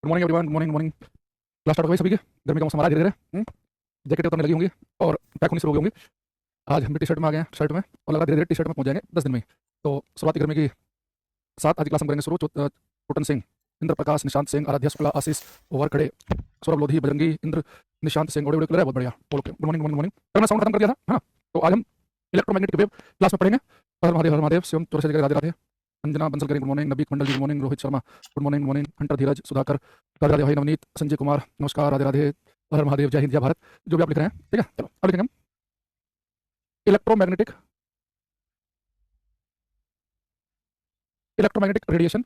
Good morning everyone, good morning morning. Class start हो गई सभी के। गर्मी का मौसम आ रहा है धीरे धीरे। जैकेट उतरने लगी होंगी और पैक होनी शुरू हो गई होंगी। आज हम भी टी शर्ट में आ गए हैं, शर्ट में, और लगा धीरे धीरे टी शर्ट में पहुंच जाएंगे 10 दिन में ही। तो शुरुआती गर्मी की साथ आज की क्लास हम करेंगे शुरू। छोटन सिंह, इंद्र प्रकाश, निशांत सिंह, आराध्या शुक्ला, आशीष ओवर खड़े, सौरभ लोधी, बजरंगी, इंद्र, निशांत सिंह, ओडे ओडे कलर है, बहुत बढ़िया। Okay, good morning good morning. मैंने साउंड खत्म कर दिया था, है ना। तो आज हम इलेक्ट्रोमैग्नेटिक वेव क्लास में पढ़ेंगे। हर महादेव शिवम चौरस जगह राधे राधे। अंजना बंसल करें good morning. Nabik Mandal ji good morning. Rohit Sharma good morning morning. Hunter Dheeraj Sudhakar Radhe Radhe भाई। नवनीत, संजय कुमार नमस्कार, राधे राधे, हर महादेव, जय हिंद, जय भारत, जो भी आप लिख रहे हैं। ठीक है, चलो अब लिखेंगे हम इलेक्ट्रोमैग्नेटिक इलेक्ट्रोमैग्नेटिक रेडिएशन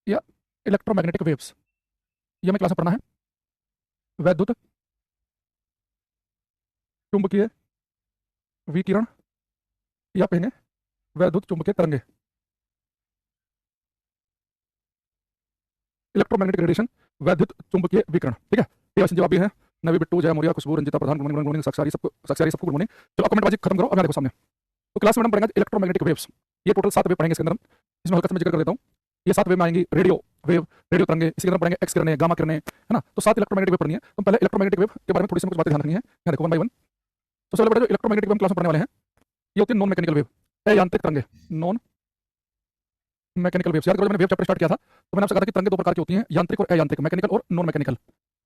या इलेक्ट्रोमैग्नेटिक वेव्स। ये हमें क्लास में पढ़ना है। वैद्युत चुंबकीय विकिरण या कहेंगे वैद्युत चुंबकीय तरंगे। इलेक्ट्रोमैग्नेटिक रेडिएशन, वैद्युत चुंबकीय विकिरण। ठीक है, ये जवाब भी है। नवी बिट्टू, जय मौर्या, खुशबू, रंजिता प्रधान गुड मॉर्निंग गुड मॉर्निंग। सबको गुड मॉर्निंग। चलो कमेंट बाजी खत्म करो, अब यहाँ देखो सामने। तो क्लास में हम पढ़ेंगे इलेक्ट्रोमैग्नेटिक वेव्स। ये टोटल 7 वेव पढ़ेंगे इसके अंदर हम। इसमें हल्का सा मैं जिक्र कर देता हूँ। ये 7 वेव में आएंगी रेडियो वेव, रेडियो तरंगे। इसके अंदर पढ़ेंगे एक्स किरणें, गामा किरणें, है ना। तो 7 इलेक्ट्रोमैग्नेटिक वेव पढ़नी है। तो पहले इलेक्ट्रोमैग्नेटिक वेव के बारे में थोड़ी सी कुछ बातें ध्यान रखनी है। यहाँ देखो वन बाई वन। तो सबसे पहले जो इलेक्ट्रोमैग्नेटिक वेव हम क्लास में पढ़ने वाले हैं, ये होती है नॉन मैकेनिकल वेव, अयांत्रिक तरंगे। Non mechanical waves. याद करो, जब मैंने वेव चैप्टर स्टार्ट किया था तो मैंने आपसे कहा था कि तरंगे 2 प्रकार की होती हैं, यांत्रिक और अयांत्रिक, मैकेनिकल और नॉन मैकेनिकल।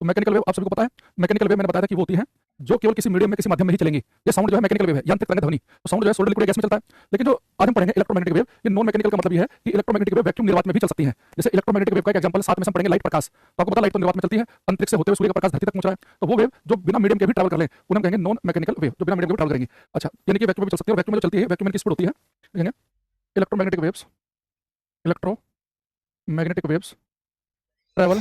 तो मैकेनिकल वेव आप सभी को पता है। मैकेनिकल वेव मैंने बताया था कि वो होती है जो केवल किसी मीडियम में, किसी माध्यम में ही चलेंगी। ये साउंड जो है मैकेनिकल वेव है, यांत्रिक तरंग ध्वनि। तो साउंड जो है सॉलिड लिक्विड गैस में चलता है। लेकिन जो आज हम पढ़ेंगे इलेक्ट्रोमैग्नेटिक वेव, ये नॉन मैकेनिकल का मतलब ये है कि इलेक्ट्रोमैग्नेटिक वेव वैक्यूम निर्वात में भी चल सकती है। जैसे इलेक्ट्रोमैग्नेटिक वेव का एक एग्जांपल साथ में हम पढ़ेंगे लाइट प्रकाश। तो आपको पता लाइट तो निर्वात में चलती है, अंतरिक्ष से होते हुए सूर्य का प्रकाश धरती तक पहुंच रहा है। तो वो वेव जो बिना मीडियम के भी ट्रैवल कर ले, उन्हें हम कहेंगे नॉन मैकेनिकल वेव, जो बिना मीडियम के ट्रैवल करेंगी। अच्छा, यानी कि वैक्यूम में भी चल सकती है, और वैक्यूम में जो चलती है, वैक्यूम की स्पीड होती है, देखेंगे electromagnetic waves, electromagnetic waves travel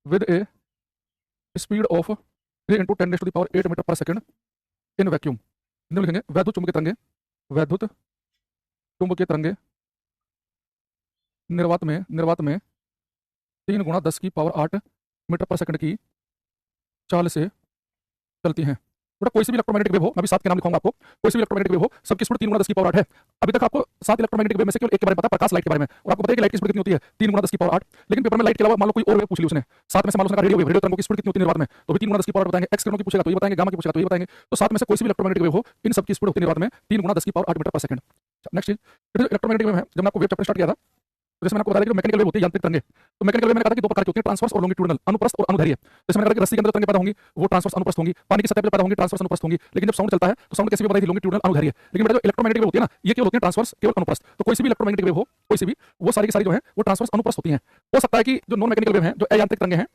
with a speed of 3 × 10⁸ metre per second in vacuum. इन्हें लिखेंगे वैद्युत चुंबकीय तरंगे, वैद्युत चुंबकीय तरंगे निर्वात में 3 × 10⁸ मीटर पर सेकंड की चाल से चलती हैं। बेटा कोई सी भी इलेक्ट्रोमैग्नेटिक वेव हो, मैं भी 7 के नाम लिखूंगा आपको, कोई सी भी इलेक्ट्रोमैग्नेटिक वेव हो, सबकी स्पीड 3 × 10⁸ है। अभी तक आपको 7 इलेक्ट्रोमैग्नेटिक वेव में से केवल एक के बारे में पता है, प्रकाश लाइट के बारे में। और आपको पता है कि लाइट की स्पीड कितनी होती है, 3 × 10⁸। लेकिन पेपर में लाइट के अलावा मान लो कोई और वेव पूछ ली उसने, 7 में से मान लो उसने कहा रेडियो वेव, रेडियो तरंगों की स्पीड कितनी होती है निर्वात में, तो भी 3 × 10⁸ बताएंगे। एक्स किरणों की पूछेगा तो ये बताएंगे, गामा की पूछेगा तो ये बताएंगे। तो 7 में से कोई सी भी इलेक्ट्रोमैग्नेटिक वेव हो, इन सबकी स्पीड होती है निर्वात में 3 × 10⁸ मीटर पर सेकंड। नेक्स्ट चीज, इलेक्ट्रोमैग्नेटिक वेव है, जब मैं आपको वेव चैप्टर स्टार्ट किया था, तो जैसे मैंने आपको बताया कि मैकेनिकल वेव होती है यांत्रिक तरंगे। तो मैकेनिकल वेव मैंने कहा था कि 2 प्रकार की होती है, ट्रांसवर्स और लॉन्गिट्यूडिनल, अनुप्रस्थ और अनुदैर्घ्य। जैसे मैंने कहा कि रस्सी के अंदर तरंगे पैदा होंगी, वो ट्रांसवर्स अनुप्रस्थ होंगी, पानी की सतह पर पैदा होंगी, ट्रांसवर्स अनुप्रस्थ होंगी। लेकिन जब साउंड चलता है तो साउंड कैसे भी बताई थी, लॉन्गिट्यूडिनल, अनुदैर्घ्य। लेकिन बेटा जो इलेक्ट्रोमैग्नेटिक वेव होती है ना, ये केवल होती है ट्रांसवर्स, केवल अनुप्रस्थ। तो कोई सी भी इलेक्ट्रोमैग्नेटिक वेव हो, कोई सी भी, वो सारी की सारी जो है वो ट्रांसवर्स अनुप्रस्थ होती हैं। हो सकता है कि जो नॉन मैकेनिकल वेव है, जो अयांत्रिक तरंगे हैं,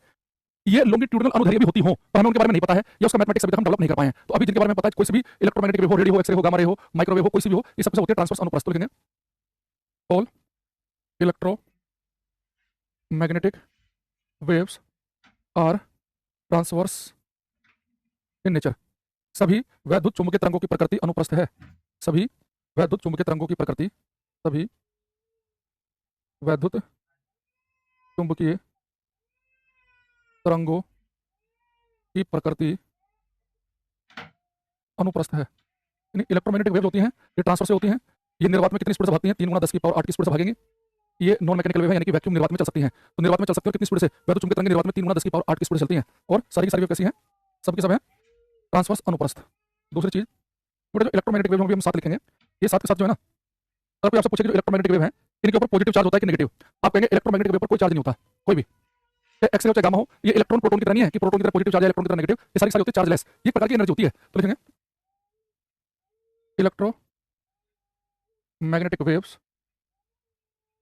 ये लॉन्गिट्यूडिनल अनुदैर्घ्य भी होती हो, पर हमें उनके बारे में नहीं पता है, या उसका मैथमेटिक्स अभी तक हम डेवलप नहीं कर पाए हैं। तो अभी जिनके बारे में पता है, कोई सी भी इलेक्ट्रोमैग्नेटिक वेव हो, रेडियो हो, एक्सरे हो, गामा रे हो, माइक्रोवेव हो, कोई सी भी हो, ये सबसे होती है ट्रांसवर्स अनुप्रस्थ। तो लिखेंगे all electromagnetic waves are transverse in nature. सभी वैद्युत चुंबकीय तरंगों की प्रकृति अनुप्रस्थ है। सभी वैद्युत चुंबकीय तरंगों की प्रकृति, सभी वैद्युत चुंबकीय तरंगों की प्रकृति अनुप्रस्थ है। यानी इलेक्ट्रोमैग्नेटिक वेव होती हैं, ये ट्रांसफर से होती हैं, ये निर्वात में कितनी स्पीड से भागती हैं, 3 × 10⁸ की स्पीड से भागेंगी। ये नॉन मैकेनिकल वेव है, यानी कि वैक्यूम निर्वात में चल सकती हैं। तो निर्वात में चल सकती है कितनी स्पीड से, वैद्युत चुंबकीय तरंगे निर्वात में 3 × 10⁸ की स्पीड से चलती हैं। और सारी की सारी वेव कैसी हैं, सबकी सब है ट्रांसवर्स अनुप्रस्थ। दूसरी चीज, जो इलेक्ट्रोमैग्नेटिक वेव भी हम साथ लिखेंगे, ये साथ के साथ जो है ना, अगर कोई आपसे पूछे कि जो इलेक्ट्रोमैग्नेटिक वेव है, इनके ऊपर पॉजिटिव चार्ज होता है कि नेगेटिव, आप कहेंगे इलेक्ट्रोमैग्नेटिक वेव पर कोई चार्ज नहीं होता, कोई भी, चाहे एक्स रे हो चाहे गामा हो। ये इलेक्ट्रॉन प्रोटॉन की तरह नहीं है कि प्रोटॉन की तरह पॉजिटिव चार्ज है, इलेक्ट्रॉन की तरह नेगेटिव। ये सारी सारी होती है चार्जलेस, ये प्रकार की एनर्जी होती है। तो लिखेंगे electromagnetic waves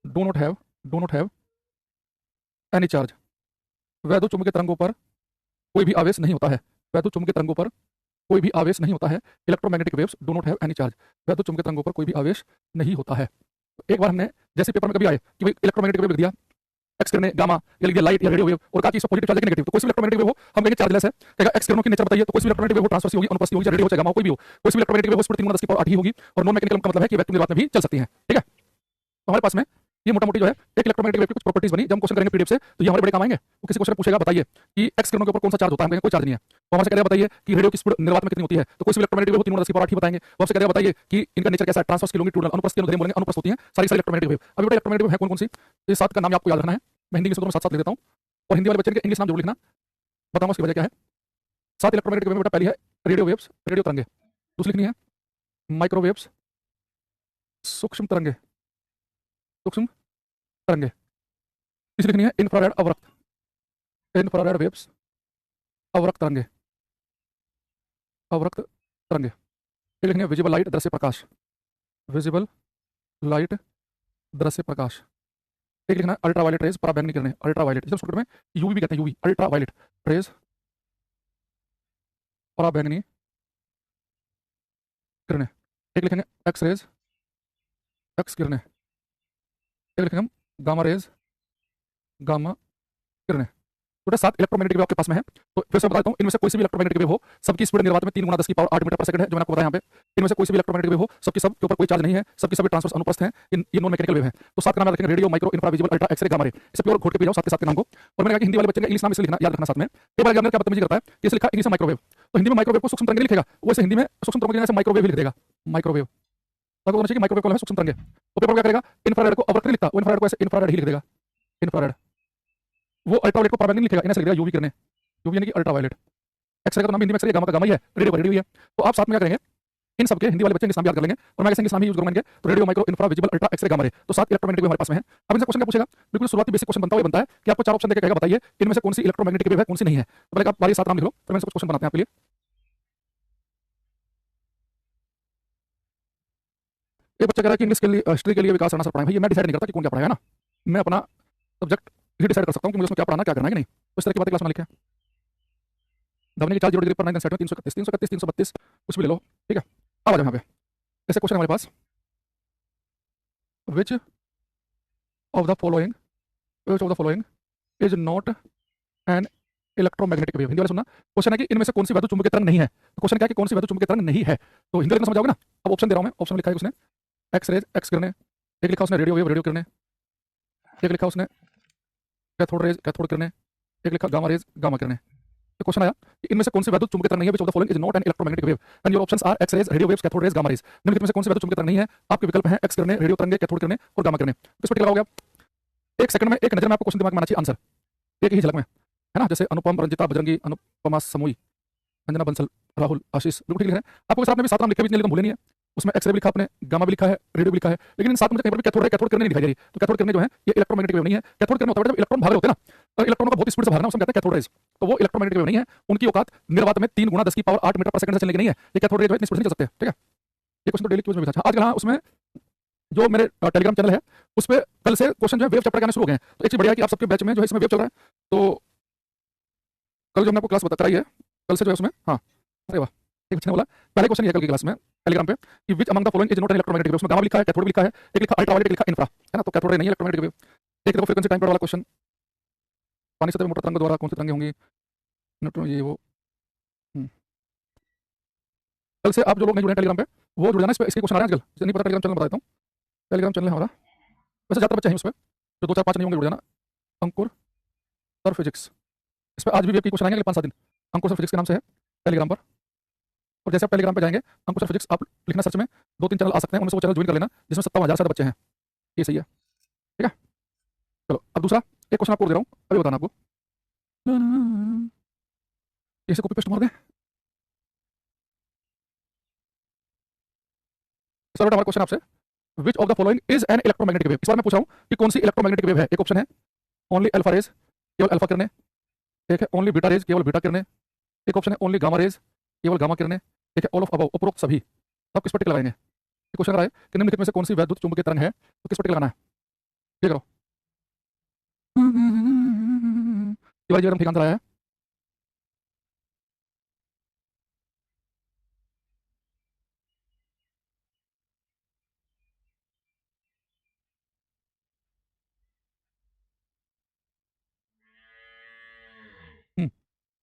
do not have any charge. वैद्युत चुंबकीय तरंगों पर कोई भी आवेश नहीं होता है, वैद्युत चुंबकीय तरंगों पर कोई भी आवेश नहीं होता है। Electromagnetic waves do not have any charge. वैद्युत चुंबकीय तरंगों पर कोई भी आवेश नहीं होता है। तो एक बार हमने जैसे पेपर में कभी आए कि भाई इलेक्ट्रोमैग्नेटिक वेव लिख दिया, एक्स किरणें, गामा, या लिख दिया लाइट या रेडियो वेव, और कहा कि इसमें पॉजिटिव चार्ज है कि नेगेटिव, तो कोई सी इलेक्ट्रोमैग्नेटिक वेव हो हम कहेंगे चार्जलेस है। कहेगा एक्स किरणों की नेचर बताइए, तो कोई सी इलेक्ट्रोमैग्नेटिक वेव हो ट्रांसवर्स होगी, अनुप्रस्थ होगी, रेडियो हो चाहे गामा हो, कोई भी हो, कोई सी इलेक्ट्रोमैग्नेटिक वेव हो स्पीड 3 × 10⁸ ही होगी। और नॉन मैकेनिकल का मतलब है कि वैक्यूम निर्वात में भी चल सकती है। ठीक है, तो हमारे पास में ये मोटा मोटी जो है एक इलेक्ट्रोमैग्नेटिक वेव की कुछ प्रॉपर्टीज बनी, जब हम क्वेश्चन करेंगे पीडीएफ से, तो ये हमारे बड़े काम आएंगे। वो किसी क्वेश्चन पूछेगा बताइए कि एक्स किरणों के ऊपर कौन सा चार्ज होता है, हम कहेंगे कोई चार्ज नहीं है। वो हमसे कहेगा बताइए कि रेडियो की स्पीड निर्वात में कितनी होती है, तो कोई सी इलेक्ट्रोमैग्नेटिक वेव 3 × 10⁸ ही बताएंगे। वो हमसे कहेगा बताइए कि इनका नेचर कैसा है, ट्रांसवर्स की, लॉन्गिट्यूडिनल, अनुप्रस्थ की, अनुदैर्घ्य बोलेंगे, अनुप्रस्थ होती है सारी सारी इलेक्ट्रोमैग्नेटिक वेव। अभी बेटा इलेक्ट्रोमैग्नेटिक वेव है कौन कौन सी, ये 7 का नाम आपको याद रखना है। मैं हिंदी इंग्लिश दोनों साथ साथ लिख देता हूँ, और हिंदी वाले बच्चे के इंग्लिश नाम जरूर लिखना, बताऊंगा उसकी वजह क्या है। 7 इलेक्ट्रोमैग्नेटिक वेव बेटा पहली है रेडियो वेव्स, रेडियो तरंगे। दूसरी लिखनी है माइक्रोवेव्स, सूक्ष्म तरंगे, सूक्ष्म तरंगे। तीसरी लिखनी है इंफ्रारेड अवरक्त, इंफ्रारेड वेव्स, अवरक्त तरंगे, अवरक्त तरंगे। एक लिखनी है विजिबल लाइट, दृश्य प्रकाश, विजिबल लाइट, दृश्य प्रकाश। एक लिखना है अल्ट्रावायलेट रेज, पराबैंगनी किरणें, अल्ट्रावायलेट, इसे शॉर्ट में यूवी भी कहते हैं, यूवी, अल्ट्रावायलेट रेज, पराबैंगनी किरणें। एक लिखेंगे एक्स रेज, एक्स किरणें। एक लिखेंगे हम गामा रेज, गामा किरणें। टोटल 7 इलेक्ट्रोमैग्नेटिक वेव आपके पास में है। तो फिर से बता देता हूँ, इनमें से कोई सी भी इलेक्ट्रोमैग्नेटिक वेव हो, सबकी स्पीड निर्वात में 3 गुना 10 की पावर 8 मीटर पर सेकंड है, जो मैंने आपको बताया यहाँ पे। इनमें से कोई सी भी इलेक्ट्रोमैग्नेटिक वेव हो, सबकी सब के ऊपर कोई चार्ज नहीं है, सबकी सभी ट्रांसवर्स अनुप्रस्थ हैं, ये नॉन मैकेनिकल वेव है। तो 7 का नाम रखेंगे radio, micro, infra, visible, ultra, x ray, gamma ray. इसे प्योर घोट के पी जाओ 7 के 7 के नाम को। और मैंने कहा कि हिंदी वाले बच्चे का इंग्लिश नाम इसलिए लिखना, याद रखना साथ में। एक बार एग्जामिनर क्या बदतमीजी करता है कि इसे लिखा इंग्लिश में माइक्रोवेव, तो हिंदी में माइक्रोवेव को सूक्ष्म तरंगे लिखेगा, वैसे हिंदी में सूक्ष्म तरंगे जैसे माइक्रोवेव ही लिख देगा, माइक्रोवेव। तो होना चाहिए कि माइक्रोवेव कॉलम है सूक्ष्म तरंगे। तो पेपर क्या करेगा, इंफ्रारेड को अवरक्त नहीं लिखता, वो इंफ्रारेड को ऐसे इंफ्रारेड ही लिख देगा, इंफ्रारेड। वो अल्ट्रावायलेट को पराबैंगनी लिखेगा, इन्हें से लिख देगा यूवी किरणें, यूवी यानी कि अल्ट्रावायलेट। एक्सरे का तो नाम हिंदी में एक्सरे, गामा का गामा ही है, रेडियो का रेडियो ही है। तो आप साथ में क्या करेंगे, इन सबके हिंदी वाले बच्चे इंग्लिश नाम याद कर लेंगे, और मैं इंग्लिश नाम ही यूज करूंगा इनके। तो radio, micro, infra, visible, ultra, x ray, gamma ray. तो 7 इलेक्ट्रोमैग्नेटिक वेव हमारे पास में है। अब इनसे क्वेश्चन क्या पूछेगा, बिल्कुल शुरुआती बेसिक क्वेश्चन बनता है, वो बनता है कि आपको 4 ऑप्शन देके कहेगा बताइए इनमें से कौन सी इलेक्ट्रोमैग्नेटिक वेव है, कौन सी नहीं है। तो पहले आप 7 नाम लिख लो, फिर मैं कुछ क्वेश्चन बनाते हैं आपके लिए। एक बच्चा कह रहा है कि इंग्लिश के लिए, हिस्ट्री के लिए विकास राणा सर पढ़ाएं। भाई मैं डिसाइड नहीं करता कि कौन क्या पढ़ाएगा ना, मैं अपना सब्जेक्ट ही डिसाइड कर सकता हूँ कि मुझे उसमें क्या पढ़ाना, क्या करना है कि नहीं। तो इस तरह की बातें क्लास में लिखे हैं। धमनी की 4 0 डिग्री पर 9 सेट में 331, 331, 332 कुछ भी ले लो, ठीक है। अब आ जाओ यहाँ पे, ऐसे क्वेश्चन हमारे पास, which of the following, which of the following is not an electromagnetic wave. Hindi वाले सुनना, क्वेश्चन है कि इनमें से कौन सी वैद्युत चुंबकीय तरंग नहीं है। तो क्वेश्चन क्या है कि कौन सी वैद्युत चुंबकीय तरंग नहीं है। तो हिंदी लिखना समझ आओगे ना। अब ऑप्शन दे रहा हूं मैं, ऑप्शन में लिखा है उसने एक्स रेज, एक्स किरणें। एक लिखा उसने रेडियो वेव, रेडियो किरणें। एक लिखा उसने कैथोड रेज, कैथोड किरणें। एक लिखा गामा रेज, गामा किरणें। तो क्वेश्चन आया कि इनमें से कौन सी वैद्युत चुंबकीय तरंग नहीं है, which of the following is not an electromagnetic wave, and your options are x rays, radio waves, cathode rays, gamma rays. निम्नलिखित में से कौन सी वैद्युत चुंबकीय तरंग नहीं है, आपके विकल्प हैं एक्स किरणें, रेडियो तरंगे, कैथोड किरणें और गामा किरणें। किस पर टिक लगाओगे आप, एक सेकंड में, एक नजर में आपको क्वेश्चन दिमाग में आना चाहिए, आंसर एक ही झलक में, है ना। जैसे अनुपम, रंजिता, बजरंगी, अनुपमा, समूही, अंजना, बंसल, राहुल, आशीष, बिल्कुल ठीक लिख रहे हैं। आपको इस आपने भी 7 नाम लिखे भी नहीं, भूले नहीं है। उसमें एक्सरे भी लिखा आपने, गामा भी लिखा है, रेडियो भी लिखा है, लेकिन इन 7 में कहीं पर भी कैथोड, कैथोड किरणें नहीं दिखाई दे रही। तो कैथोड किरणें जो है ये इलेक्ट्रोमैग्नेटिक वेव नहीं है। कैथोड किरणें होता है जब इलेक्ट्रॉन भाग रहे होते हैं ना, तो इलेक्ट्रॉनों का बहुत स्पीड से भागना, उसमें कहते हैं कैथोड रेज। तो वो इलेक्ट्रोमैग्नेटिक वेव नहीं है, उनकी औकात निर्वात में 3 गुना 10 की पावर 8 मीटर पर सेकंड से चलने की नहीं है। ये कैथोड रेज इतनी स्पीड नहीं चल सकते, ठीक है। ये क्वेश्चन तो डेली क्यूज में भी था आजकल। हाँ, उसमें जो मेरे टेलीग्राम चैनल है उस पर कल से क्वेश्चन जो है वेव चैप्टर के आने शुरू हो गए हैं। तो एक चीज बढ़िया है कि आप सबके बैच में जो है इसमें वेव चल रहा है। तो कल जो हमने आपको क्लास बता कराई है, कल से जो है उसमें, हाँ अरे वाह, एक बच्चे ने बोला पहले क्वेश्चन ये कल की क्लास में टेलीग्राम पे कि which among the following is not an electromagnetic wave. उसमें गामा लिखा है, कैथोड भी लिखा है, एक लिखा अल्ट्रावायलेट, एक लिखा इंफ्रा, है ना। तो कैथोड नहीं है इलेक्ट्रोमैग्नेटिक वेव। एक देखो फ्रीक्वेंसी टाइम पर वाला क्वेश्चन, पानी सतह में मोटर तरंग द्वारा कौन सी तरंगें होंगी, न्यूट्रॉन, ये वो। कल से आप जो लोग नहीं जुड़े टेलीग्राम पे वो जुड़ जाना, इस पे इसके क्वेश्चन आ रहे हैं आजकल, जिसे नहीं पता टेलीग्राम चैनल बता देता हूँ। टेलीग्राम चैनल है हमारा, वैसे ज़्यादा बच्चे हैं उस पर, जो 2 4 5 नहीं होंगे जुड़ जाना। अंकुर सर फिजिक्स, इस पर आज भी वेव की क्वेश्चन आएंगे 5 7 दिन। अंकुर सर फिजिक्स के नाम से है टेलीग्राम पर। और जैसे आप टेलीग्राम पे जाएंगे, अंकुर सर फिजिक्स आप लिखना सर्च में, 2 3 चैनल आ सकते हैं, उनमें से वो चैनल ज्वाइन कर लेना जिसमें 57,000 से ज़्यादा बच्चे हैं। ये सही है, ठीक है। चलो अब दूसरा एक क्वेश्चन आपको दे रहा हूँ, अभी बताना आपको, इसे कॉपी पेस्ट मार दें। इस बार हमारा क्वेश्चन आपसे, विच of the following is an electromagnetic wave. इस बार मैं पूछ रहा हूँ कि कौन सी इलेक्ट्रोमैग्नेटिक वेव है। एक ऑप्शन है ओनली अल्फा रेज, केवल अल्फा किरणें। एक है ओनली बीटा रेज, केवल बीटा किरणें। एक ऑप्शन है ओनली गामा रेज, केवल गामा किरणें। एक है ऑल ऑफ अबव, उपरोक्त सभी। तो आप किस पर टिक लगाएंगे। क्वेश्चन अगर आए कि निम्नलिखित में से कौन सी वैद्युत चुंबकीय तरंग है, तो किस पर टिक लगाना है, ठीक करो। ये वाली एकदम ठीक आंसर आया है।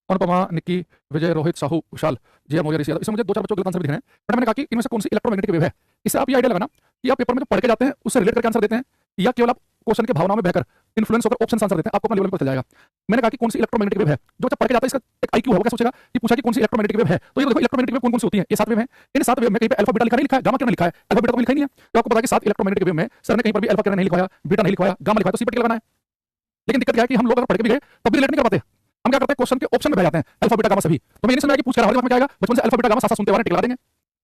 अनुपमा, निक्की, विजय, रोहित, साहू, विशाल, जय मोया, ऋषि यादव, इसमें मुझे 2 4 बच्चों के आंसर भी दिख रहे हैं। बट मैंने कहा कि इनमें से कौन सी इलेक्ट्रोमैग्नेटिक वेव है। इससे आप ये आइडिया लगाना कि आप पेपर में जो पढ़ के जाते हैं उससे रिलेट करके आंसर देते हैं, या केवल आप क्वेश्चन के भावनाओं में बहकर इन्फ्लुएंस होकर ऑप्शन आंसर देते हैं। आपको अपना लेवल पर चल जाएगा। मैंने कहा कि कौन सी इलेक्ट्रोमैग्नेटिक वेव है, जो जब पढ़ के जाता है इसका एक आईक्यू है, वो क्या सोचेगा कि पूछा कि कौन सी इलेक्ट्रोमैग्नेटिक वेव है। तो ये देखो इलेक्ट्रोमैग्नेटिक वेव कौन कौन सी होती है, ये 7 वेव है। इन 7 वेव में कहीं पे अल्फा बीटा लिखा नहीं लिखा है, गामा किरण लिखा है, अल्फा बीटा तो लिखा ही नहीं है। तो आपको पता है कि 7 इलेक्ट्रोमैग्नेटिक वेव में सर ने कहीं पर भी अल्फा किरण नहीं लिखवाया, बीटा नहीं लिखवाया, गामा लिखवाया, तो सी पर टिक लगाना है। लेकिन दिक्कत क्या है कि हम लोग अगर पढ़ के भी गए तब भी रिलेट नहीं कर पाते। हम क्या करते हैं, क्वेश्चन के ऑप्शन में बह जाते हैं, अल्फा बीटा गामा सभी। तो मैं ये नहीं समझा कि पूछ कर दिमाग में क्या आएगा, बचपन से अल्फा बीटा गामा साथ साथ सुनते हुए टिक लगा देंगे।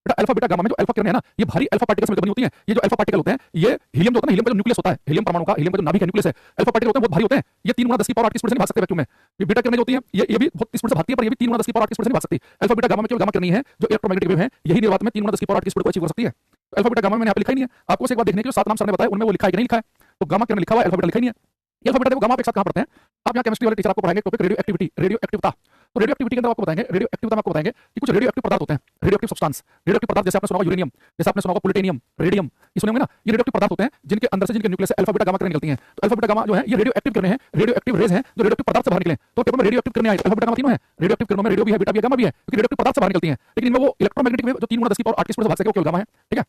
बेटा अल्फा बीटा गामा में जो अल्फा किरण है ना, ये भारी अल्फा पार्टिकल्स मिलकर बनी होती हैं। ये जो अल्फा पार्टिकल होते हैं, ये हीलियम जो होता है ना, हीलियम का जो न्यूक्लियस होता है, हीलियम परमाणु का, हीलियम का जो नाभिक है, न्यूक्लियस है, अल्फा पार्टिकल होते हैं बहुत भारी होते हैं। ये 3 गुना 10 की पावर 8 की स्पीड से नहीं भाग सकते वैक्यूम में। ये बीटा किरणें जो होती हैं, ये भी बहुत स्पीड से भागती है, पर ये भी 3 गुना 10 की पावर 8 की स्पीड से नहीं भाग सकती। अल्फा बीटा गामा में केवल गामा किरण ही है जो इलेक्ट्रोमैग्नेटिक वेव है, यही निर्वात में 3 गुना 10 की पावर 8 की स्पीड को अचीव कर सकती है। तो अल्फा बीटा गामा मैंने यहाँ पे लिखा ही नहीं है। आपको एक बात देखने की, जो 7 नाम सर ने बताया उनमें वो लिखा है कि नहीं लिखा है। तो गामा किरण लिखा हुआ है, अल्फा बीटा लिखा ही नहीं है। ये अल्फा बीटा देखो गामा आप एक साथ कहां पढ़ते हैं। आप यहाँ केमिस्ट्री वाले टीचर आपको पढ़ाएंगे टॉपिक रेडियो एक्टिविटी, रेडियो एक्टिवता। तो रेडियो एक्टिविटी के अंदर आपको बताएंगे, रेडियो एक्टिविटी में आपको बताएंगे कि कुछ रेडियो एक्टिव पदार्थ होते हैं, radio active substance, radio active पदार्थ जैसे आपने सुना होगा यूरेनियम, जैसे आपने सुना होगा प्लूटोनियम, रेडियम, ये सुने होंगे ना। ये रेडियो एक्टिव पदार्थ होते हैं जिनके अंदर से, जिनके न्यूक्लियस से अल्फा बीटा गामा किरणें निकलती हैं। तो अल्फा बीटा गामा जो है ये रेडियो एक्टिव किरणें हैं, रेडियो एक्टिव रेज हैं जो रेडियो एक्टिव पदार्थ से बाहर निकले। तो पेपर में रेडियो एक्टिव किरणें आई, अल्फा बीटा गामा तीनों हैं। रेडियो एक्टिव किरणों में रेडियो भी है, बीटा भी है, गामा भी है, क्योंकि रेडियो एक्टिव पदार्थ से बाहर निकलती हैं। लेकिन इनमें वो इलेक्ट्रोमैग्नेटिक वेव जो 3 गुना 10 की पावर 8 की स्पीड से भाग सके वो केवल गामा है। ठीक है,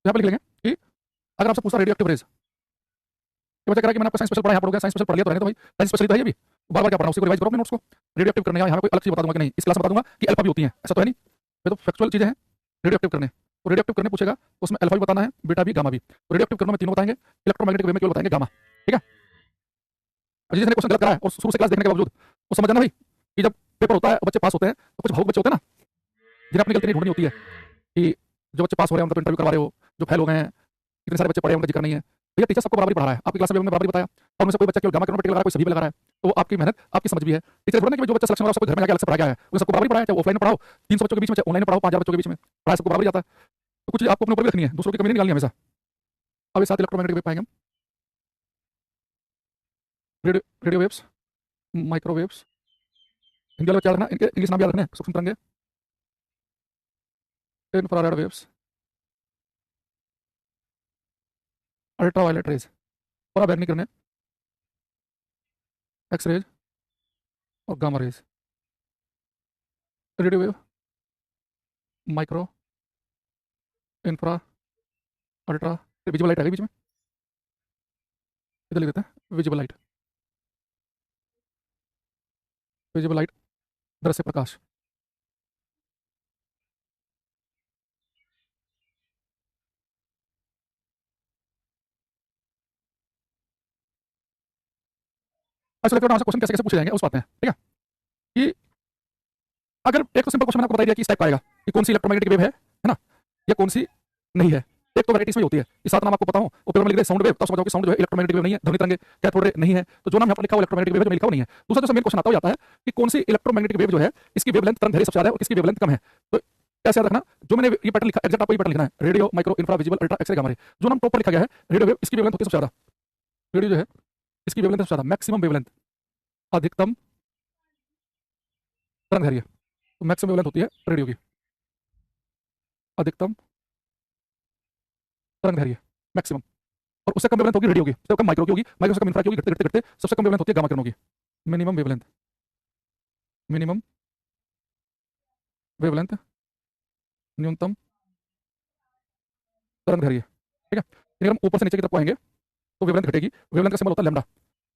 यहाँ पे लिख लेंगे कि अगर आपसे पूछा रेडियो एक्टिव रेज, ये बच्चा कह रहा है कि मैंने आपको साइंस स्पेशल पढ़ा, यहाँ पढ़ोगे, साइंस स्पेशल पढ़ लिया तो रहने दो भाई, साइंस स्पेशल तो है ये भी, बार बार क्या पढ़ना, उसी को रिवाइज करो अपने नोट्स को। रेडियो एक्टिव करने यहाँ कोई अलग चीज बता दूंगा कि नहीं, इस क्लास में बता दूंगा कि अल्फा भी होती है, ऐसा तो है नहीं, ये तो फैक्चुअल चीजें हैं। रेडियो एक्टिव करने, तो रेडियो एक्टिव करने पूछेगा तो उसमें अल्फा भी बताना है, बीटा भी, गामा भी। तो रेडियो एक्टिव करने में तीनों बताएंगे, इलेक्ट्रोमैग्नेटिक वेव में केवल बताएंगे गामा। ठीक है, और जिसने क्वेश्चन गलत करा है और शुरू से क्लास देखने के बावजूद, वो समझ जाना भाई कि जब पेपर होता है बच्चे पास होते हैं तो कुछ भावुक बच्चे होते हैं ना, जिन्हें अपनी गलती नहीं ढूंढनी होती है कि जो बच्चे पास हो रहे हैं उनका तो इंटरव्यू करवा रहे हो, जो फेल हो गए हैं, इतने सारे बच्चे पढ़े हैं उनका जिक्र नहीं है। भैया टीचर सबको बराबरी पढ़ा रहा है, आपकी क्लास में बराबरी बताया, और उनमें से कोई बच्चा केवल गामा किरण पर टिक लगा रहा है, कोई सभी पे लगा रहा है, तो वो आपकी मेहनत, आपकी समझ भी है। टीचर बोलना कि जो बच्चा सिलेक्शन हो रहा है उसको घर में जाके अलग से पढ़ा गया है, उन सबको बराबरी पढ़ाया, चाहे ऑफलाइन पढ़ाओ 300 बच्चों के बीच में, चाहे ऑनलाइन पढ़ाओ 5000 बच्चों के बीच में, पढ़ाया सबको बराबरी जाता है। तो कुछ आपको अपने ऊपर भी रखनी है, दूसरों की कमी नहीं निकालनी हमेशा। अब ये 7 इलेक्ट्रोमैग्नेटिक वेव पाएंगे हम, रेडियो वेव्स, माइक्रोवेव्स, हिंदी वाले क्या रखना, इनके इंग्लिश नाम याद रखने, सूक्ष्म तरंगे, इंफ्रारेड वेव्स, अल्ट्रावायलेट रेज, पराबैंगनी किरणें, एक्स रेज और gamma rays, radio wave, micro, infra, ultra, visible light है बीच में, इधर लिख देते हैं विजिबल लाइट, विजिबल लाइट दृश्य प्रकाश। अच्छा लेकर क्वेश्चन कैसे कैसे पूछे जाएंगे उस बात में, ठीक है। कि अगर एक तो सिंपल क्वेश्चन मैंने आपको बता दिया कि इस टाइप का आएगा कि कौन सी इलेक्ट्रोमैग्नेटिक वेव है ना, या कौन सी नहीं है। एक तो वैराइटीज में होती है, ये 7 नाम आपको पता हो, वो पेपर में लिख दे साउंड वेव, तो समझो कि साउंड जो है इलेक्ट्रोमैग्नेटिक वेव नहीं है, ध्वनि तरंगे, कैथोड रे नहीं है, तो जो नाम यहाँ पर लिखा हुआ इलेक्ट्रोमैग्नेटिक वेव जो लिखा हुआ नहीं है। दूसरा जो मेन क्वेश्चन आता हो जाता है कि कौन सी इलेक्ट्रोमैग्नेटिक वेव जो है इसकी वेवलेंथ तरंग दैर्घ्य सबसे ज्यादा है और किसकी वेवलेंथ कम है। तो कैसे याद रखना, जो मैंने ये पैटर्न लिखा एक्जेक्ट आपको ये पैटर्न लिखना है, radio, micro, infra, visible, ultra, x ray, gamma ray. जो नाम टॉप पर लिखा गया है रेडियो वेव, इसकी वेवलेंथ होती है सबसे ज्यादा, रेडियो जो है इसकी वेवलेंथ सबसे ज्यादा, मैक्सिमम वेवलेंथ, अधिकतम तरंग दैर्घ्य। तो मैक्सिमम वेवलेंथ होती है रेडियो की, अधिकतम तरंग दैर्घ्य मैक्सिमम, और उससे कम वेवलेंथ होगी रेडियो की, उससे कम माइक्रो की होगी, माइक्रो से कम इंफ्रा की होगी, घटते घटते घटते सबसे कम वेवलेंथ होती है गामा किरणों की। मिनिमम वेवलेंथ, मिनिमम वेवलेंथ, न्यूनतम तरंग दैर्घ्य। ठीक है, अगर हम ऊपर से नीचे की तरफ आएंगे तो वेवलेंथ घटेगी, वेवलेंथ का सिंबल होता है लैम्डा,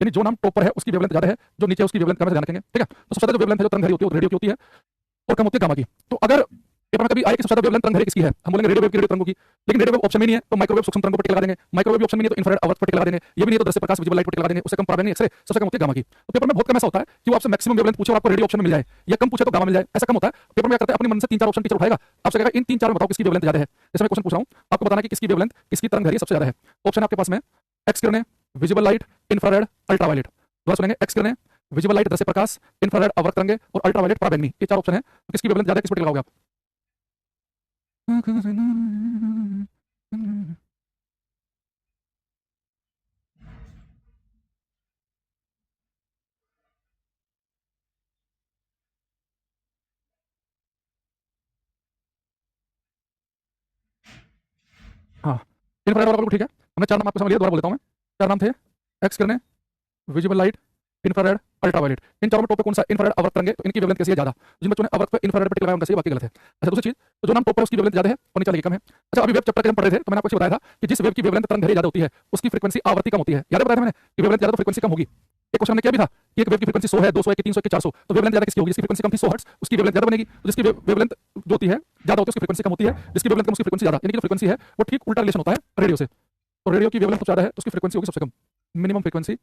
यानी जो नाम टॉप पर है उसकी वेवलेंथ ज्यादा है, जो नीचे उसकी वेवलेंथ कम है, ध्यान रखेंगे। ठीक है, तो सबसे ज्यादा जो वेवलेंथ है जो तरंग दैर्घ्य होती है वो रेडियो की होती है और कम होती है गामा की। तो अगर पेपर में कभी आए कि सबसे ज्यादा वेवलेंथ तरंग दैर्घ्य किसकी है, हम बोलेंगे रेडियो वेव की, रेडियो तरंगों की। लेकिन रेडियो वेव ऑप्शन में नहीं है तो माइक्रोवेव सूक्ष्म तरंगों पर टिक लगा देंगे, माइक्रोवेव ऑप्शन में नहीं है तो इंफ्रारेड आवर्त पर टिक लगा देंगे, ये भी नहीं है तो दृश्य प्रकाश विजिबल लाइट पर टिक लगा देंगे, उससे कम पराबैंगनी एक्सरे, सबसे कम होती है गामा की। तो पेपर में बहुत कम ऐसा होता है कि वो आपसे मैक्सिमम वेवलेंथ पूछे और आपको रेडियो ऑप्शन में मिल जाए, या कम पूछे तो गामा मिल जाए, ऐसा कम होता है। पेपर में क्या करते हैं अपने मन से 3-4 ऑप्शन टीचर उठाएगा, आपसे कहेगा इन 3-4 में बताओ किसकी वेवलेंथ ज्यादा है। जैसे मैं क्वेश्चन पूछ रहा हूं, आपको बताना कि किसकी वेवलेंथ, किसकी तरंग दैर्घ्य सबसे ज्यादा है। ऑप्शन आपके पास में एक्स किरणें, विजिबल लाइट, इंफ्रारेड, अल्ट्रावायलेट। दोबारा सुनेंगे, एक्स किरणें, विजिबल लाइट दृश्य प्रकाश, इंफ्रारेड आवर्त तरंगे और अल्ट्रावायलेट पराबैंगनी, ये 4 ऑप्शन है। तो किसकी वेवलेंथ ज्यादा है, किस पर टिक लगाओगे आप? हाँ, इंफ्रारेड वाला बिल्कुल ठीक है। हमने 4 नाम आपको समझ लिया, दोबारा बोल देता हूं मैं। 4 नाम थे, एक्स किरणें, विजिबल लाइट, इंफ्रारेड, अल्ट्रावायलेट। इन चारों में टॉप पे कौन सा, इंफ्रारेड आवर्त तरंगे, तो इनकी वेवलेंथ कैसी है ज्यादा। जिन बच्चों ने आवर्त पे इंफ्रारेड पे टिक लगाया उनका सही, बाकी गलत है। अच्छा दूसरी चीज, तो जो नाम टॉप पर उसकी वेवलेंथ ज्यादा है और नीचे वाले की कम है। अच्छा अभी वेव चैप्टर के हम पढ़ रहे थे तो मैंने आपको बताया था कि जिस वेव की वेवलेंथ तरंग दैर्घ्य ज्यादा होती है उसकी फ्रीक्वेंसी आवृत्ति कम होती है। याद है बताया था मैंने कि वेवलेंथ ज्यादा तो फ्रीक्वेंसी कम होगी। एक क्वेश्चन हमने किया भी था कि एक वेव की फ्रीक्वेंसी 100 है, 200 है कि 300 है कि 400, तो वेवलेंथ ज्यादा किसकी होगी, जिसकी फ्रीक्वेंसी कम थी 100 हर्ट्ज उसकी वेवलेंथ ज्यादा बनेगी। तो जिसकी वेवलेंथ जो होती है ज्यादा होती है उसकी फ्रीक्वेंसी कम होती है, जिसकी वेवलेंथ कम उसकी फ्रीक्वेंसी ज्यादा, यानी कि जो फ्रीक्वेंसी है वो ठीक उल्टा रिलेशन होता है रेडियो से। तो रेडियो की वेवलेंथ ज्यादा है तो उसकी फ्रीक्वेंसी होगी सबसे कम, मिनिमम फ्रीक्वेंसी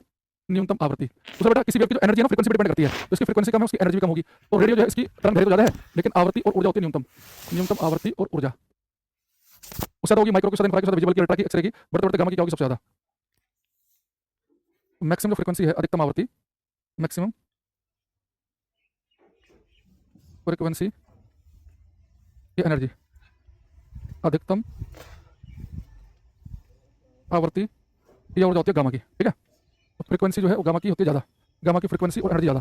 न्यूनतम आवृत्ति। दूसरा बेटा किसी वेव की जो एनर्जी है ना फ्रीक्वेंसी पे डिपेंड करती है, तो इसकी फ्रीक्वेंसी कम है उसकी एनर्जी भी कम होगी। तो रेडियो जो है इसकी तरंग दैर्घ्य तो ज्यादा है लेकिन आवृत्ति और ऊर्जा होती है न्यूनतम आवृत्ति और ऊर्जा उससे ज्यादा होगी माइक्रो की, इंफ्रारेड की, विजिबल की, अल्ट्रा की, एक्सरे की, बढ़ते बढ़ते गामा की क्या होगी सबसे ज्यादा। मैक्सिमम जो फ्रीक्वेंसी है अधिकतम आवृत्ति, मैक्सिमम फ्रीक्वेंसी ये एनर्जी, अधिकतम आवृत्ति ये ऊर्जा होती है गामा की, ठीक है। तो फ्रीक्वेंसी जो है वो गामा की होती है ज़्यादा, गामा की फ्रीक्वेंसी और एनर्जी ज़्यादा,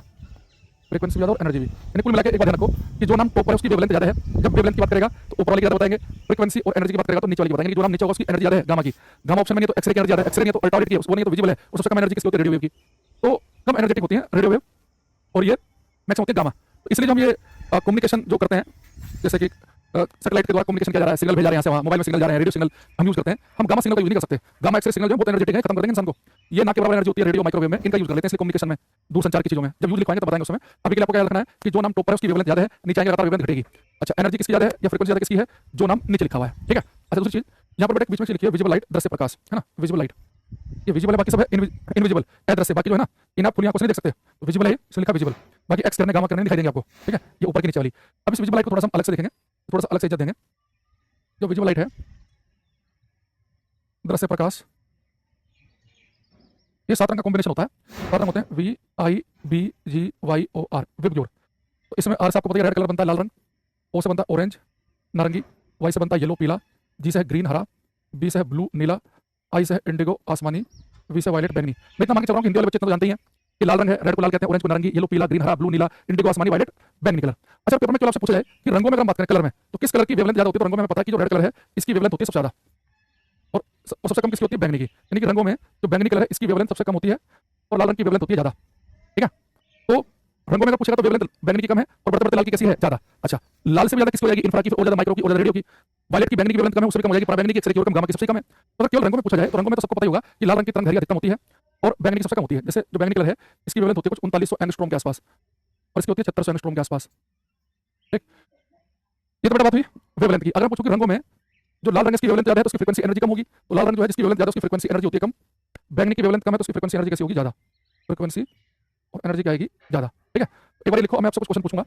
फ्रीक्वेंसी ज़्यादा और एनर्जी भी। यानी कुल मिला के एक बात ध्यान रखो कि जो नाम टॉप पर है उसकी वेवलेंथ ज़्यादा है। जब वेवलेंथ की बात करेगा तो ऊपर वाली की ज़्यादा बताएंगे, फ्रीक्वेंसी और एनर्जी की बात करेगा तो नीचे वाली की बताएंगे। जो नाम नीचे होगा उसकी एनर्जी ज़्यादा है गामा की। गामा ऑप्शन में नहीं तो एक्सरे की एनर्जी ज़्यादा है, एक्सरे नहीं तो अल्ट्रावायलेट की, वो नहीं तो विजिबल है, और सबसे कम एनर्जी किसकी होती है रेडियो वेव की। तो कम एनर्जेटिक होती है रेडियो वेव और ये मैक्सिमम होती है गामा। तो इसलिए जो हम ये कम्युनिकेशन जो करते हैं, जैसे कि सैटेलाइट के द्वारा कम्युनिकेशन किया जा रहा है, सिग्नल भेजा रहे हैं यहाँ से वहाँ, मोबाइल में सिग्नल जा रहे हैं, रेडियो सिग्नल हम यूज करते हैं, हम गामा सिग्नल का यूज नहीं कर सकते। गामा एक्सरे सिग्नल जो बहुत एनर्जेटिक है, खत्म कर देंगे इंसान को। ये ना के बराबर एनर्जी होती है रेडियो माइक्रोवेव में, इनका यूज कर लेते हैं इसलिए कम्युनिकेशन में, दूर संचार की चीजों में जब यूज लिखवाएंगे तो बताएंगे उसमें। अभी के लिए आपको क्या रखना है कि जो नाम टॉप पर है उसकी वेवलेंथ ज्यादा है, नीचे आएंगे लगातार वेवलेंथ घटेगी। अच्छा, एनर्जी किसकी ज्यादा है या फ्रीक्वेंसी ज्यादा किसकी है, जो नाम नीचे लिखा हुआ है, ठीक है। अच्छा, दूसरी चीज यहाँ पर बेटा बीच में लिखी है विजिबल लाइट, दृश्य प्रकाश, है ना, विजिबल लाइट ये विजिबल है, बाकी सब है इनविजिबल, अदृश्य, बाकी जो है ना इन आप खुली आंखों से नहीं देख सकते, तो विजिबल है इसमें लिखा विजिबल, बाकी एक्स करने गामा करने दिखाई देंगे आपको, ठीक है, ये ऊपर की नीचे वाली। अब इस विजिबल लाइट को थोड़ा सा अलग से देखेंगे, थोड़ा सा अलग से इज्जत देंगे। जो विजिबल लाइट है, दृश्य प्रकाश, ये 7 रंग का कॉम्बिनेशन होता है, 7 रंग होते हैं VIBGYOR, विबग्योर। तो इसमें आर से आपको पता है रेड कलर बनता है लाल रंग, ओ से बनता है ऑरेंज नारंगी, वाई से बनता है येलो पीला, जी से है ग्रीन हरा, बी से है ब्लू नीला, आई से है इंडिगो आसमानी, वी से वायलेट बैंगनी। मैं इतना मान के चल रहा हूँ हिंदी वाले बच्चे तो जानते ही हैं कि लाल रंग है, रेड को लाल कहते हैं, ऑरेंज को नारंगी, येलो पीला, ग्रीन हरा, ब्लू नीला, इंडिगो आसमानी, वायलेट बैंगनी कलर। अच्छा, पेपर में क्यों आपसे पूछा जाए कि रंगों में अगर हम बात करें कलर में तो किस कलर की वेवलेंथ ज्यादा होती है, तो रंगों में हमें पता है कि जो रेड कलर है इसकी वेवलेंथ होती है सबसे ज्यादा, और सबसे कम किसकी होती है, बैंगनी की। यानी कि रंगों में जो बैंगनी कलर है इसकी वेवलेंथ सबसे कम होती है और लाल रंग की वेवलेंथ होती है ज्यादा, ठीक है। तो रंगों में अगर पूछेगा तो वेवलेंथ बैंगनी की कम है और बढ़ते बढ़ते लाल की कैसी है, ज्यादा। अच्छा, लाल से भी ज्यादा किसकी हो जाएगी, इंफ्रा की और ज्यादा माइक्रो की और ज्यादा रेडियो की। वायलेट की बैंगनी की वेवलेंथ कम है, उससे भी कम हो जाएगी, पराबैंगनी की, एक्सरे की और कम, गामा की सबसे कम है। तो अगर केवल रंगों में पूछा जाए तो रंगों में तो सबको पता ही होगा कि लाल रंग की तरंग दैर्घ्य अधिकतम होती है और बैंगनी की सबसे कम होती है। जैसे जो बैंगनी कलर है इसकी वेवलेंथ होती है कुछ 3900 एंगस्ट्रॉम के आसपास और इसकी होती है 7600 एंगस्ट्रॉम के आसपास, ठीक। ये तो बेटा बात हुई वेवलेंथ की। अगर पूछो कि रंगों में जो लाल रंग इसकी वेवलेंथ ज्यादा है तो उसकी फ्रीक्वेंसी एनर्जी कम होगी, तो लाल रंग जो है जिसकी वेवलेंथ ज्यादा उसकी फ्रीक्वेंसी एनर्जी होती है कम। बैंगनी की वेवलेंथ कम है तो उसकी फ्रीक्वेंसी एनर्जी कैसी होगी, ज्यादा, फ्रीक्वेंसी और एनर्जी क्या आएगी, ज्यादा, ठीक है। एक बार लिखो, मैं आपसे कुछ क्वेश्चन पूछूंगा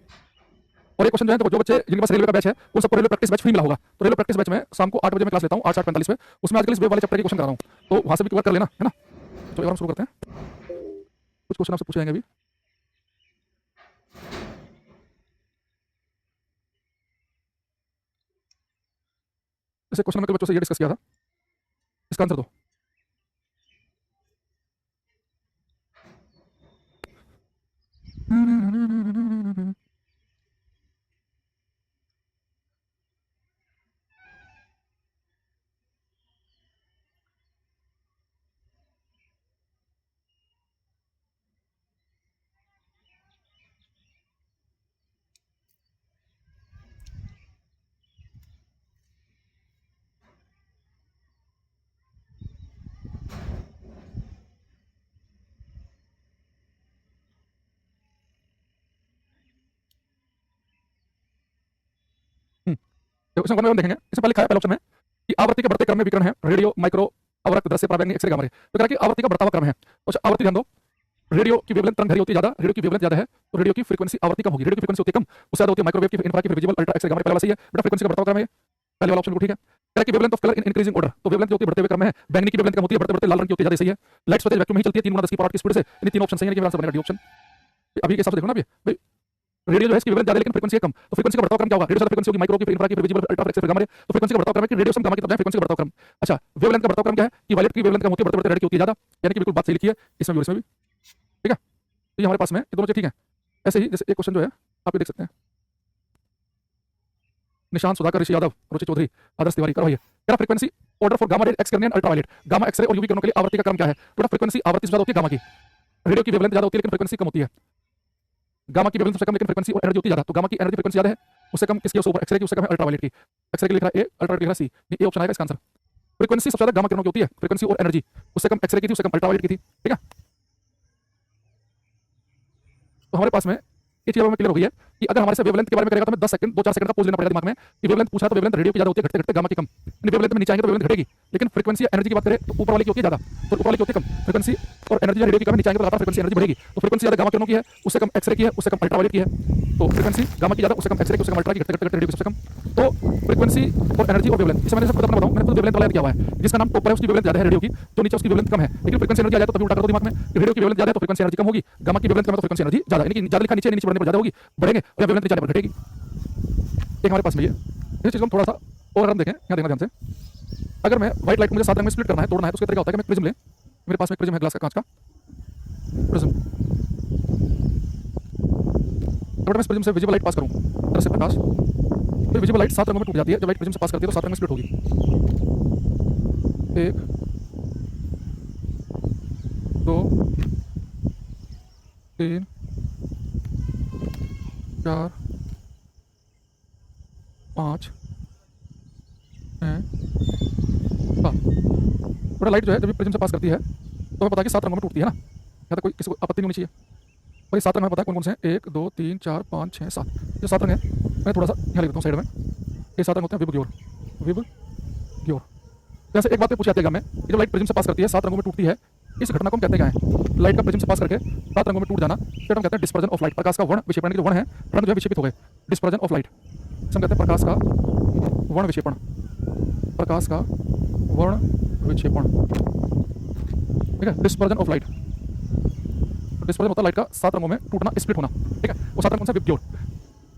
और ये क्वेश्चन जो है तो जो बच्चे जिनके पास रेलवे का बैच है उन सबको रेलवे प्रैक्टिस बैच फ्री मिला होगा। तो रेलवे प्रैक्टिस बैच में शाम को 8 बजे मैं क्लास लेता हूँ, 8:45 पे, उसमें आजकल इस वेव वाले चैप्टर के क्वेश्चन करा रहा हूँ, तो वहां से भी कवर कर लेना, है ना। तो एक बार हम शुरू करते हैं, कुछ क्वेश्चन आपसे पूछे जाएंगे अभी। जैसे क्वेश्चन में कल बच्चों से ये डिस्कस किया था, इसका आंसर दो। क्वेश्चन में हम देखेंगे, इससे पहले लिखा है पहले ऑप्शन में कि आवृत्ति के बढ़ते क्रम में विकिरण है रेडियो माइक्रो अवरक्त दृश्य पराबैंगनी एक्सरे गामा रे। तो कह रहा है कि आवृत्ति का बढ़ता हुआ क्रम है। तो आवृत्ति ध्यान दो, रेडियो की वेवलेंथ तरंग दैर्घ्य होती है ज्यादा, रेडियो की वेवलेंथ ज्यादा है तो रेडियो की फ्रीक्वेंसी आवृत्ति कम होगी, रेडियो की फ्रीक्वेंसी होती है कम, उससे ज्यादा होती है माइक्रोवेव की, इंफ्रा की, विजिबल, अल्ट्रा, एक्सरे गामा। पहले वाला सही है बेटा, फ्रीक्वेंसी का बढ़ता हुआ क्रम है पहले वाला ऑप्शन बिल्कुल ठीक है। कह रहा है कि wavelength of colour in increasing order, तो वेवलेंथ जो होती है बढ़ते हुए क्रम में है, बैंगनी की वेवलेंथ कम होती है, बढ़ते बढ़ते लाल रंग की होती है ज्यादा, सही है। लाइट स्वतः वैक्यूम में ही चलती है 3 × 10 की स्पीड से, इन तीनों ऑप्शन सही है कि आंसर बनेगा डी ऑप्शन। अभी के हिसाब से देखो ना, अभी रेडियो जो है इसकी वेवलेंथ ज्यादा लेकिन फ्रीक्वेंसी कम, तो फ्रीक्वेंसी का बढ़ता क्रम क्या होगा, रेडियो ज्यादा फ्रीक्वेंसी होगी, माइक्रो की, इंफ्रा की, visible, ultra, x ray gamma ray. तो फ्रीक्वेंसी का बढ़ता क्रम है कि रेडियो से गामा की तरफ जाए, फ्रीक्वेंसी का बढ़ता क्रम। अच्छा, वेवलेंथ का बढ़ता क्रम क्या है कि वायलेट की वेवलेंथ कम होती है, बढ़ते बढ़ते रेड की होती है ज्यादा, यानी कि बिल्कुल बात सही लिखी है इसमें भी और इसमें भी, ठीक है। तो ये हमारे पास में ये दोनों चीज ठीक है। ऐसे ही जैसे एक क्वेश्चन जो है आप ये देख सकते हैं, निशांत सुधाकर, ऋषि यादव, रुचि चौधरी, आदर्श तिवारी, करो ये क्या frequency order for gamma ray, x किरण, अल्ट्रा वायलेट, गामा, एक्सरे और यूवी किरणों के लिए आवृत्ति का क्रम क्या है। तो फ्रीक्वेंसी आवृत्ति ज्यादा होती है गामा की, रेडियो की वेवलेंथ ज्यादा होती है लेकिन फ्रीक्वेंसी कम होती है, गामा की वेवलेंथ सबसे कम लेकिन फ्रीक्वेंसी और एनर्जी होती है ज्यादा। तो गामा की एनर्जी फ्रीक्वेंसी ज्यादा है, उससे कम किसकी, ऊपर एक्सरे की, उससे कम है अल्ट्रा वायलेट की। एक्सरे की लिख रहा है ए, अल्ट्रा लिख रहा है सी, ये ऑप्शन आएगा इसका आंसर। फ्रीक्वेंसी सबसे ज्यादा गामा किरणों की होती है, फ्रीक्वेंसी और एनर्जी, उससे कम एक्सरे की थी, उससे कम अल्ट्रा वायलेट की थी, ठीक है। तो हमारे पास में ये चीज हमें क्लियर हो गई है कि अगर हमारे से वेवलेंथ के बारे में करेगा तो हमें 10 सेकंड 2-4 सेकंड का पॉज लेना पड़ेगा दिमाग में कि वेवलेंथ पूछा तो वेवलेंथ रेडियो की ज्यादा होती है, घटते घटते गामा की कम, यानी वेवलेंथ में नीचे आएंगे तो वेवलेंथ घटेगी, लेकिन फ्रीक्वेंसी या एनर्जी की बात करें तो ऊपर वाली की होती है ज़्यादा, तो ऊपर वाली की होती है कम फ्रीक्वेंसी, और एनर्जी या रेडियो की कम, नीचे आएंगे तो लगातार फ्रीक्वेंसी एनर्जी बढ़ेगी। तो फ्रीक्वेंसी ज़्यादा गामा किरणों की है, उससे कम एक्सरे की है, उससे कम अल्ट्रावायलेट की है। तो फ्रीक्वेंसी गामा की ज़्यादा, उससे कम एक्सरे की, उससे कम अल्ट्रा की, घटते घटते रेडियो की सबसे कम। तो फ्रीक्वेंसी और एनर्जी और वेवलेंथ, इससे मैंने सबको अपना बताऊं, मैंने खुद वेवलेंथ वाला किया हुआ है, जिसका नाम टॉपर है उसकी वेवलेंथ ज़्यादा है रेडियो की, जो नीचे उसकी वेवलेंथ कम है, लेकिन फ्रीक्वेंसी एनर्जी आ जाए तो तभी उल्टा कर दो दिमाग में, रेडियो की वेवलेंथ ज़्यादा है तो फ्रीक्वेंसी एनर्जी कम होगी, गामा की वेवलेंथ कम है तो फ्रीक्वेंसी एनर्जी ज़्यादा, यानी कि ज़्यादा लिखा नीचे नीचे बढ़ने पर ज़्यादा होगी, बढ़ेंगे और वेवलेंथ नीचे आने पर घटेगी। एक हमारे पास में ये इस चीज़ को हम थोड़ा सा और अगर हम देखें, यहाँ देखना ध्यान से, अगर मैं व्हाइट लाइट को मुझे 7 रंग में स्प्लिट करना है, तोड़ना है, तो उसका तरीका होता है कि मैं प्रिज्म ले, मेरे पास में प्रिज्म है, ग्लास का, कांच का प्रिज्म, बट मैं इस प्रिज्म से विजिबल लाइट पास करूँ, तरह से प्रकाश, फिर विजिबल लाइट 7 रंगों में टूट जाती है, जब लाइट प्रिज्म से पास करती है तो 7 रंग में स्प्लिट होगी, 1 2 3 4 5 6 7। थोड़ा लाइट जो है जब प्रिज्म से पास करती है तो हमें पता है कि 7 रंगों में टूटती है ना, या तो कोई किसी को आपत्ति नहीं होनी चाहिए। और ये 7 रंग हमें पता है कौन कौन से हैं, 1 2 3 4 5 6 7, जो 7 रंग हैं मैं थोड़ा सा यहाँ लिख देता हूँ साइड में। ये 7 रंग होते हैं विबग्योर, विबग्योर। जैसे एक बात पे पूछी जाती है में, कि जब लाइट प्रिज्म से पास करती है 7 रंगों में टूटती है, इस घटना को हम कहते हैं क्या है? लाइट का प्रिज्म से पास करके 7 रंगों में टूट जाना, फिर हम कहते हैं डिस्पर्जन ऑफ लाइट, प्रकाश का वर्ण विक्षेपण के जो वर्ण है, रंग जो है विक्षेपित हो गए, डिस्पर्जन ऑफ लाइट, हम कहते हैं प्रकाश का वर्ण विक्षेपण, प्रकाश का वर्ण विक्षेपण, ठीक है, डिस्पर्जन ऑफ लाइट। डिस्पर्जन होता है लाइट का 7 रंगों में टूटना, स्प्लिट होना, ठीक है, वो 7 रंग कौन सा? विबग्योर।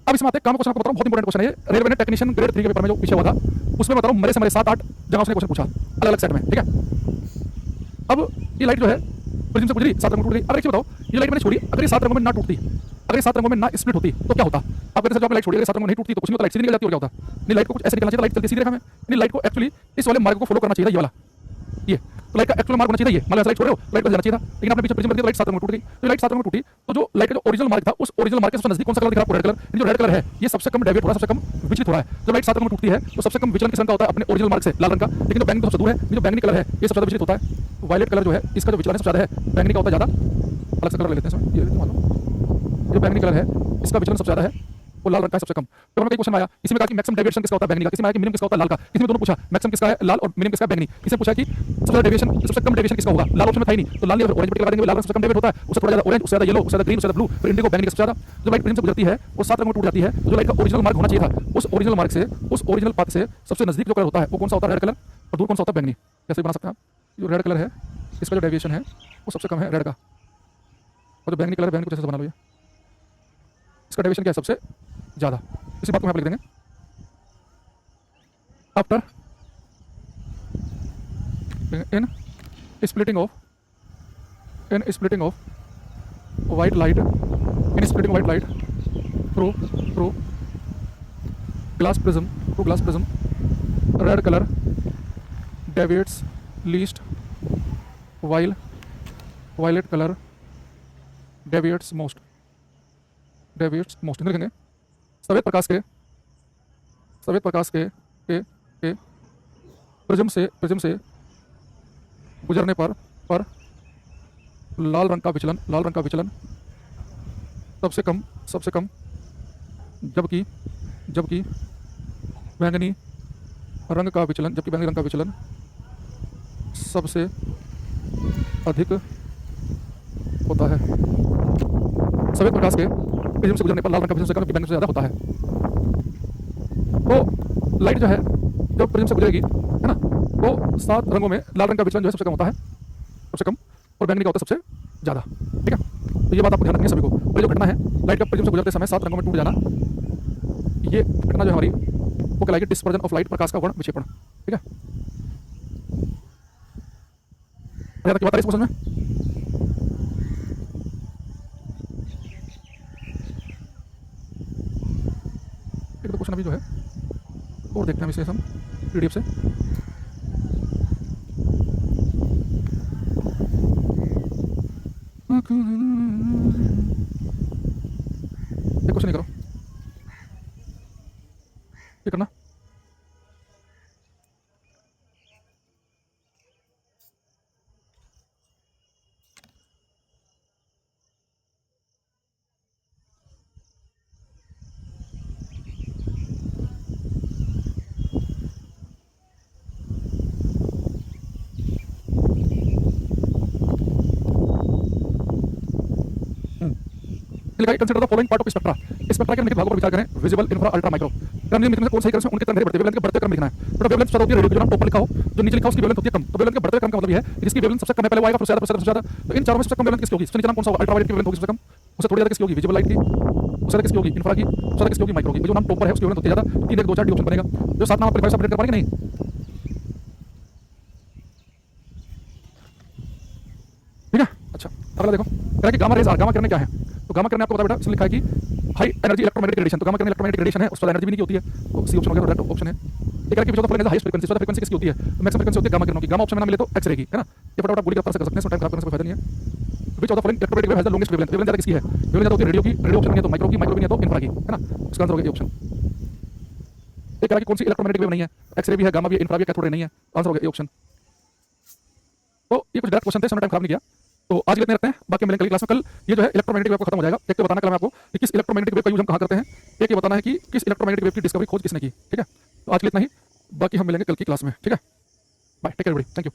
अब इसमें आते हैं काम क्वेश्चन, आपको बता रहा हूं बहुत इंपॉर्टेंट क्वेश्चन है ये, रेलवे ने टेक्नीशियन ग्रेड 3 के पेपर में जो पीछे हुआ था उसमें बता रहा हूं, मरे से मरे 7-8 जगह उसने क्वेश्चन पूछा अलग अलग सेट में, ठीक है। अब ये लाइट जो है प्रिज्म से गुजरी, 7 रंगों में टूट गई। अब एक चीज बताओ, ये लाइट मैंने छोड़ी, अगर ये 7 रंगों में ना टूटती, अगर ये 7 रंगों में ना स्प्लिट होती तो क्या होता? आप कहते हैं जब लाइट छोड़ी, अगर 7 रंगों में नहीं टूटती तो कुछ नहीं होता, लाइट सीधी निकल जाती और क्या होता? नहीं, लाइट को कुछ ऐसे निकलना चाहिए, लाइट चलती सीधी रेखा में, नहीं लाइट को एक्चुअली इस वाले मार्ग को फॉलो करना चाहिए, ये वाला, ये तो लाइट का एक्चुअल मार्ग होना चाहिए, ये मान लो लाइट छोड़ रहे हो, लाइट को जाना चाहिए था, लेकिन आपने पीछे प्रिज्म कर दिया तो लाइट 7 रंगों में टूट गई। तो लाइट 7 रंगों में टूटी तो जो लाइट का जो ओरिजिनल मार्ग था, उस ओरिजिनल मार्ग के सबसे नजदीक कौन सा कलर दिख रहा है? Red colour. जो रेड कलर है ये सबसे कम डेविएट हो रहा है, सबसे कम विचलित हो रहा है। जब लाइट 7 रंगों में टूटती है तो सबसे कम विचलन किस रंग का होता है? अपने ओरिजिनल मार्ग से, लाल रंग का। लेकिन जो बैंगनी तो सबसे दूर है, जो बैंगनी कलर है ये सबसे ज्यादा विचलित होता है। वायलेट कलर जो है इसका जो विचलन सबसे ज्यादा है, बैंगनी का होता है ज्यादा। अलग से कलर ले लेते हैं इसमें, ये मान लो जो बैंगनी कलर है इसका विचलन सबसे ज्यादा है, वो लाल रंग का सबसे कम। तो हमें कई क्वेश्चन आया, इसमें कहा कि मैक्सिमम डेविएशन किसका होता है? बैंगनी का। किसी में आया कि मिनिमम किसका होता है? लाल का। किसी में दोनों पूछा, मैक्सिमम किसका है लाल और मिनिमम किसका है बैंगनी। किसी पूछा कि सबसे ज्यादा डेविएशन, सबसे कम डेविएशन किसका होगा? लाल ऑप्शन में था ही नहीं, तो लाल या ऑरेंज पट्टी लगा देंगे, लाल रंग सबसे कम डेविएट होता है, उससे थोड़ा ज्यादा ऑरेंज, उससे ज्यादा येलो, उससे ज्यादा ग्रीन, उससे ज्यादा ब्लू, फिर इंडिगो, बैंगनी सबसे ज्यादा। जब लाइट प्रिज्म से गुजरती है वो 7 रंगों में टूट जाती है, जो लाइट का ओरिजिनल मार्ग होना चाहिए था, उस ओरिजिनल मार्ग से, उस ओरिजिनल पाथ से सबसे नजदीक जो कलर होता है वो कौन सा होता है? Red colour. और दूर कौन सा होता है? बैंगनी। कैसे बना सकते हैं आप? जो रेड कलर है इसका जो डेविएशन है वो सबसे कम है रेड का, और जो बैंगनी कलर है बैंगनी को जैसे बना लो, ये इसका डेविएशन क्या है? सबसे ज्यादा। इसी बात को हम यहाँ लिख देंगे। After in splitting of white light, in splitting white light through glass prism, red color deviates least while violet color deviates most, लिखेंगे। सफेद प्रकाश के प्रिज्म से गुजरने पर लाल रंग का विचलन सबसे कम, जबकि बैंगनी रंग का विचलन सबसे अधिक होता है। सफेद प्रकाश के प्रिज्म से गुजरने पर लाल रंग का विचलन सबसे कम, जबकि बैंगनी से ज़्यादा होता है। तो लाइट जो है जब प्रिज्म से गुजरेगी, है ना, वो 7 रंगों में लाल रंग का विचलन जो है सबसे कम होता है, सबसे कम, और बैंगनी का होता है सबसे ज़्यादा, ठीक है। तो ये बात आपको ध्यान रखनी है सभी को। और जो घटना है लाइट का प्रिज्म से गुजरते समय 7 रंगों में टूट जाना, ये घटना जो हमारी वो कहलाएगी डिस्पर्जन ऑफ लाइट, प्रकाश का वर्ण विक्षेपण, ठीक है। की बात है इस क्वेश्चन में। एक दो क्वेश्चन अभी जो है और देखते हैं इसे हम पीडीएफ से। क्वेश्चन नहीं करो, ये करना। लिखा है consider the following part of spectra. Spectra के निम्नलिखित भागों पर विचार करें, विजिबल, इंफ्रा, अल्ट्रा, माइक्रो। क्रम निम्न में कौन सही क्रम से उनके तरंग बढ़ते वेवलेंथ के बढ़ते क्रम लिखना है। तो वेवलेंथ होती है रेडियो की, जो नाम टॉप पर लिखा हो, जो नीचे लिखा हो उसकी वेवलेंथ होती है कम। तो वेवलेंथ के बढ़ते क्रम का मतलब ये है जिसकी वेवलेंथ सबसे कम है पहले वो आएगा, फिर सबसे ज्यादा। तो इन चारों में सबसे कम वेवलेंथ किसकी होगी? इसके नीचे नाम कौन सा होगा? अल्ट्रावायलेट की वेवलेंथ होगी सबसे कम, उससे थोड़ी ज्यादा किसकी होगी? विजिबल लाइट की, उससे ज्यादा किसकी होगी? इंफ्रा की, उससे ज्यादा किसकी होगी? माइक्रो की। जो नाम टॉप पर है उसकी वेवलेंथ होती है ज्यादा। 3 1 2 4 डी ऑप्शन बनेगा। जो 7 नाम आप क्वालिफाई अपडेट कर पाएंगे नहीं? ठीक है, अच्छा अगला देखो, कह रहा है कि गामा रेज आर, गामा किरणें क्या है? तो गामा किरणें आपको पता बेटा, इसमें लिखा है कि हाई एनर्जी इलेक्ट्रोमैग्नेटिक रेडिएशन। तो गामा किरणें इलेक्ट्रोमैग्नेटिक रेडिएशन है, उससे एनर्जी भी नहीं होती है, तो सी ऑप्शन हो गया, करेक्ट ऑप्शन है। ये कह रहा है कि विच of the following is the highest frequency? ज्यादा फ्रीक्वेंसी किसकी होती है? तो मैक्सिमम फ्रीक्वेंसी होती है गामा किरणों की। गामा ऑप्शन में ना मिले तो एक्स रे की, है ना? ये फटाफट गोली रफ्तार से कर सकते हैं, इसमें टाइम खराब करने से कोई फायदा नहीं है। Which of the following electromagnetic wave has the longest wavelength? Wavelength ज्यादा किसकी है? वेवलेंथ ज्यादा होती है रेडियो की, रेडियो ऑप्शन में नहीं है तो माइक्रो की, माइक्रो भी नहीं है तो इंफ्रा की, है ना? इसका आंसर हो गया ये ऑप्शन। ये कह रहा है कि कौन सी इलेक्ट्रोमैग्नेटिक वेव नहीं है? एक्स रे भी है, गामा भी है, इंफ्रा भी है, कैथोड रे नहीं है। आंसर हो गया ये ऑप्शन। तो ये कुछ डायरेक्ट क्वेश्चन थे, समय टाइम खराब नहीं किया, तो आज के लिए इतने रखते हैं। बाकी मिलेंगे कल क्लास में। कल ये जो है इलेक्ट्रोमैग्नेटिक वेव को खत्म हो जाएगा। एक तो बताना कल मैं आपको कि किस इलेक्ट्रोमैग्नेटिक वेव का यूज हम कहाँ करते हैं, एक ये बताना है कि किस इलेक्ट्रोमैग्नेटिक वेव की डिस्कवरी खोज किसने की। ठीक है, तो आज के लिए इतना ही, बाकी हम मिलेंगे कल की क्लास में। ठीक है, bye, take care everybody, thank you.